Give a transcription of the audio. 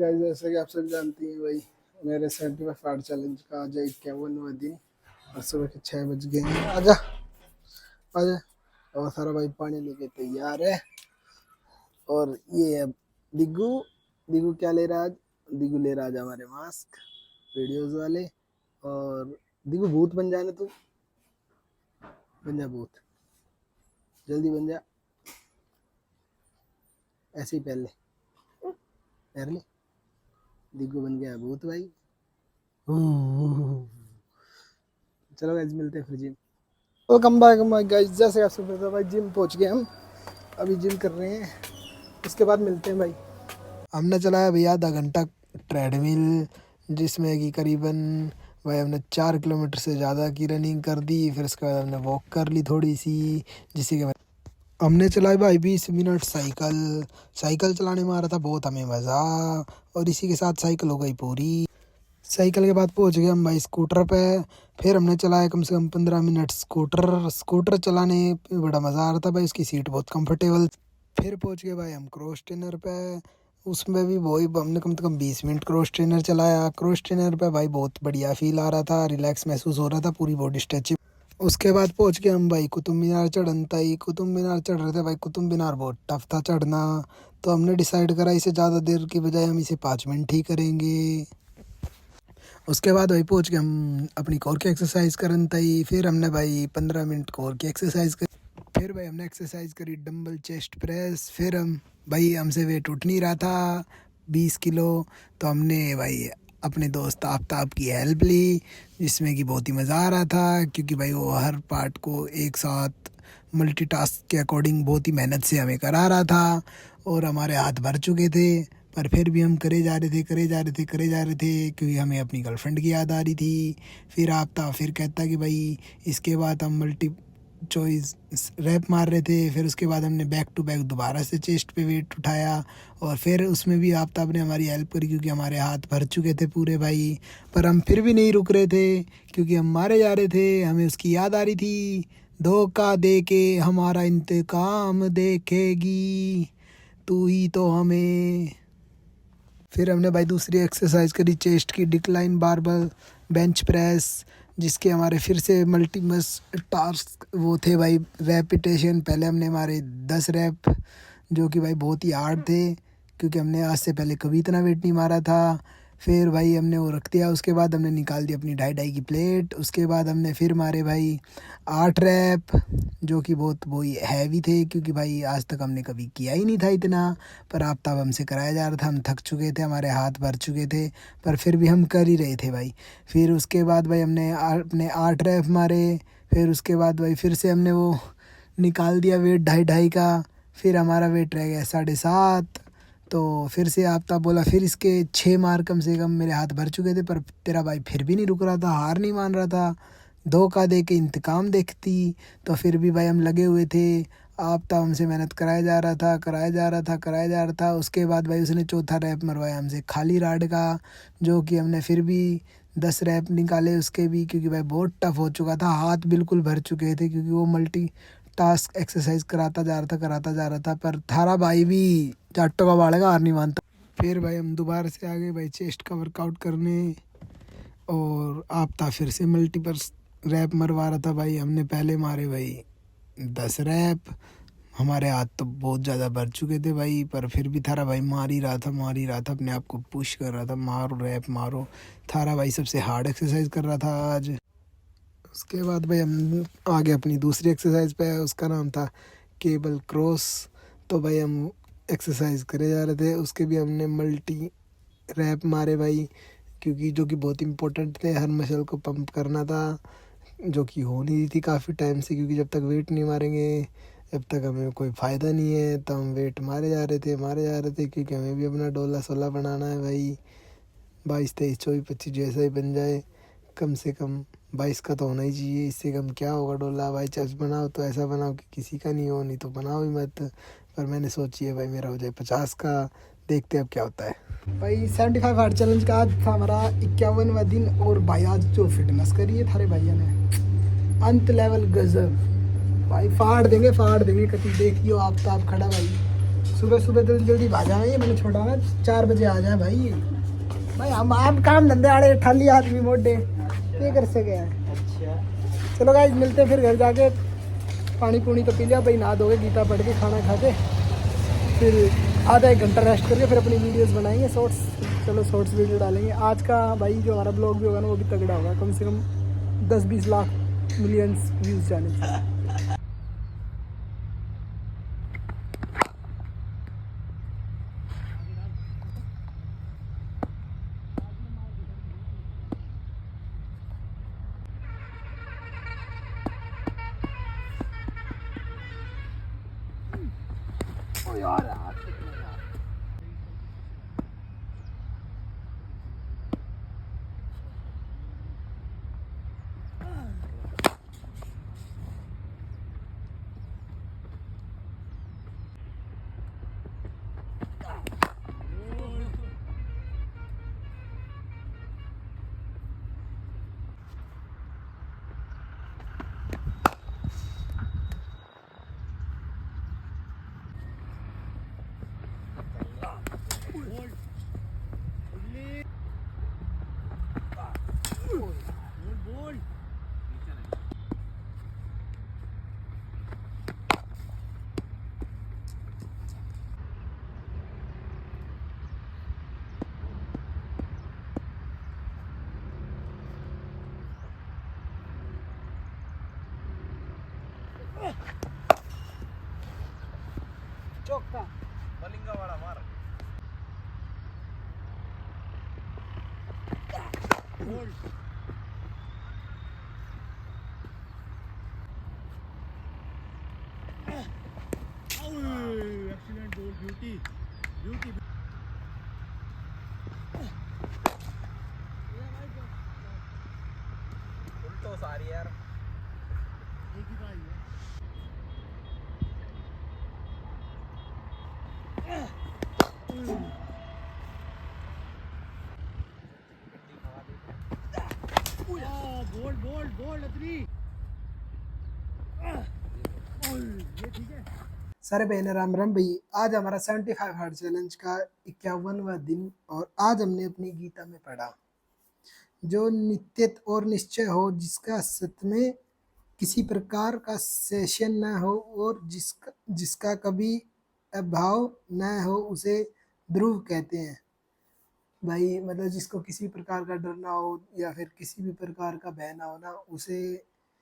Guys जैसे कि आप सब जानती हैं भाई, मेरे 75 फाड़ चैलेंज का आज 51वां दिन और सुबह के 6 बज गए हैं। आजा आजा। और सारा भाई पानी लेके तैयार है। और ये है दिग्गू। दिग्गू क्या ले रहा है आज? दिग्गू ले रहा है आज हमारे मास्क वीडियोस वाले। और दिग्गू भूत बन जाना, तू बन जा भूत, जल्दी बन जा। ऐसे ही पहले पहले दिग्गू बन गया भूत भाई। चलो गाइस मिलते हैं फिर gym. Welcome back my guys, जैसे आप सब पता भाई जिम पहुंच गए हम। अभी जिम कर रहे हैं, उसके बाद मिलते हैं भाई। हमने चलाया भैया आधा घंटा ट्रेडमिल, जिसमें कि करीबन भाई हमने 4 किलोमीटर से ज़्यादा की रनिंग कर दी। फिर उसके बाद हमने वॉक कर ली थोड़ी सी, जिससे कि हमने चलाई भाई 20 मिनट साइकिल। साइकिल चलाने में आ रहा था बहुत हमें मज़ा, और इसी के साथ साइकिल हो गई पूरी। साइकिल के बाद पहुंच गए हम भाई स्कूटर पे। फिर हमने चलाया कम से कम 15 मिनट स्कूटर। स्कूटर चलाने में बड़ा मज़ा आ रहा था भाई, उसकी सीट बहुत कंफर्टेबल। फिर पहुंच गए भाई हम क्रॉस ट्रेनर पे। उसमें भी वही हमने कम से कम 20 मिनट क्रॉस ट्रेनर चलाया। क्रॉस ट्रेनर पे भाई बहुत बढ़िया फील आ रहा था, रिलैक्स महसूस हो रहा था, पूरी बॉडी स्ट्रेचिंग। उसके बाद पहुंच गए हम भाई कुतुब मीनार चढ़न तई। कुतुब मीनार चढ़ रहे थे भाई, कुतुब मीनार बहुत टफ था चढ़ना। तो हमने डिसाइड करा इसे ज़्यादा देर की बजाय हम इसे 5 मिनट ही करेंगे। उसके बाद भाई पहुंच के हम अपनी कोर की एक्सरसाइज करन तई। फिर हमने भाई 15 मिनट कोर की एक्सरसाइज करी। फिर भाई हमने एक्सरसाइज करी डंबल चेस्ट प्रेस। फिर हमसे वेट उठ नहीं रहा था 20 किलो। तो हमने भाई अपने दोस्त आफ्ताब की हेल्प ली, जिसमें कि बहुत ही मज़ा आ रहा था, क्योंकि भाई वो हर पार्ट को एक साथ मल्टीटास्क के अकॉर्डिंग बहुत ही मेहनत से हमें करा रहा था। और हमारे हाथ भर चुके थे, पर फिर भी हम करे जा रहे थे क्योंकि हमें अपनी गर्लफ्रेंड की याद आ रही थी। फिर फिर कहता कि भाई इसके बाद हम मल्टी चॉइस रैप मार रहे थे। फिर उसके बाद हमने बैक टू बैक दोबारा से चेस्ट पे वेट उठाया, और फिर उसमें भी आफ्ताब ने हमारी हेल्प करी, क्योंकि हमारे हाथ भर चुके थे पूरे भाई। पर हम फिर भी नहीं रुक रहे थे, क्योंकि हम मारे जा रहे थे, हमें उसकी याद आ रही थी। धोखा दे के हमारा इंतकाम देखेगी, तू ही तो हमें। फिर हमने भाई दूसरी एक्सरसाइज करी चेस्ट की डिक्लाइन बारबल बेंच प्रेस, जिसके हमारे फिर से मल्टीमस टास्क वो थे भाई रेपिटेशन। पहले हमने हमारे 10 रैप, जो कि भाई बहुत ही हार्ड थे, क्योंकि हमने आज से पहले कभी इतना वेट नहीं मारा था। फिर भाई हमने वो रख दिया। उसके बाद हमने निकाल दी अपनी 2.5 की प्लेट। उसके बाद हमने फिर मारे भाई 8 रैप, जो कि बहुत वही हैवी थे, क्योंकि भाई आज तक हमने कभी किया ही नहीं था इतना। पर आफ्ताब हमसे कराया जा रहा था, हम थक चुके थे, हमारे हाथ भर चुके थे, पर फिर भी हम कर ही रहे थे भाई। फिर उसके बाद भाई हमने अपने 8 रैप मारे। फिर उसके बाद भाई फिर से हमने वो निकाल दिया वेट 2.5 का। फिर हमारा वेट रह गया 7.5। तो फिर से आफ्ताब बोला फिर इसके 6 मार कम से कम। मेरे हाथ भर चुके थे, पर तेरा भाई फिर भी नहीं रुक रहा था, हार नहीं मान रहा था। धोखा दे के इंतकाम देखती। तो फिर भी भाई हम लगे हुए थे। आफ्ताब हमसे मेहनत कराया जा रहा था। उसके बाद भाई उसने चौथा रैप मरवाया हमसे खाली राड का, जो कि हमने फिर भी 10 रैप निकाले उसके भी, क्योंकि भाई बहुत टफ हो चुका था, हाथ बिल्कुल भर चुके थे, क्योंकि वो मल्टी टास्क एक्सरसाइज कराता जा रहा था। पर थारा भाई भी जाटो का बाड़ेगा, हार नहीं मानता। फिर भाई हम दोबारा से आ गए भाई चेस्ट का वर्कआउट करने, और आफ्ताब फिर से मल्टीपल रैप मरवा रहा था भाई। हमने पहले मारे भाई 10 रैप। हमारे हाथ तो बहुत ज़्यादा भर चुके थे भाई, पर फिर भी थारा भाई मार ही रहा था, अपने आप को पुश कर रहा था, मारो रैप मारो। थारा भाई सबसे हार्ड एक्सरसाइज कर रहा था आज। उसके बाद भाई हम आ गए अपनी दूसरी एक्सरसाइज पे, उसका नाम था केबल क्रॉस। तो भाई हम एक्सरसाइज करे जा रहे थे, उसके भी हमने मल्टी रैप मारे भाई, क्योंकि जो कि बहुत इम्पोर्टेंट थे, हर मसल को पंप करना था, जो कि हो नहीं रही थी काफ़ी टाइम से, क्योंकि जब तक वेट नहीं मारेंगे जब तक हमें कोई फ़ायदा नहीं है। तो हम वेट मारे जा रहे थे, क्योंकि हमें भी अपना डोला सोला बनाना है भाई। 22, 23, 24, 25 जैसा ही बन जाए, कम से कम 22 का तो होना ही चाहिए। इससे कम क्या होगा डोला भाई। चर्च बनाओ तो ऐसा बनाओ कि किसी का नहीं हो, नहीं तो बनाओ ही मत। पर मैंने सोची है भाई मेरा हो जाए 50 का, देखते अब क्या होता है भाई। 75 हार्ड चैलेंज का आज था हमारा 51वां दिन। और भाई आज जो फिटनेस करी है थारे भाइयों ने, अंत लेवल गजब भाई। फाड़ देंगे कभी, देखियो आफ्ताब खड़ा भाई, सुबह सुबह जल्दी जल्दी भाजा है, ये मैंने छोड़ा ना 4 बजे आ जाए भाई। भाई हम आप काम धंधे आड़े ठाली आदमी मोटे ये कर सके हैं। अच्छा चलो गाइस मिलते हैं फिर घर जाके। पानी पूनी तो पी लिया भाई, नहा धोके गीता पढ़ के खाना खा के फिर आधा एक घंटा रेस्ट करके फिर अपनी वीडियोस बनाएंगे शॉर्ट्स। चलो शॉर्ट्स वीडियो डालेंगे आज का भाई, जो हमारा ब्लॉग भी होगा ना वो भी तगड़ा होगा, कम से कम 10-20 लाख मिलियंस व्यूज़ जाने चाहिए। ओ यार चौका मलिंगा वाला मार एक्सीलेंट गोल ब्यूटी ब्यूटी उल्टो सारी यार एक ही भाई है। बोल्ड बोल्ड बोल्ड अतरी ये ठीक है। सारे बहन राम राम भाई। आज हमारा 75 हार्ड चैलेंज का 51वां दिन और आज हमने अपनी गीता में पढ़ा, जो नित्य और निश्चय हो, जिसका सत्य में किसी प्रकार का सेशन न हो और जिसका कभी अभाव न हो उसे ध्रुव कहते हैं। भाई मतलब जिसको किसी प्रकार का डर ना हो या फिर किसी भी प्रकार का भय ना हो ना, उसे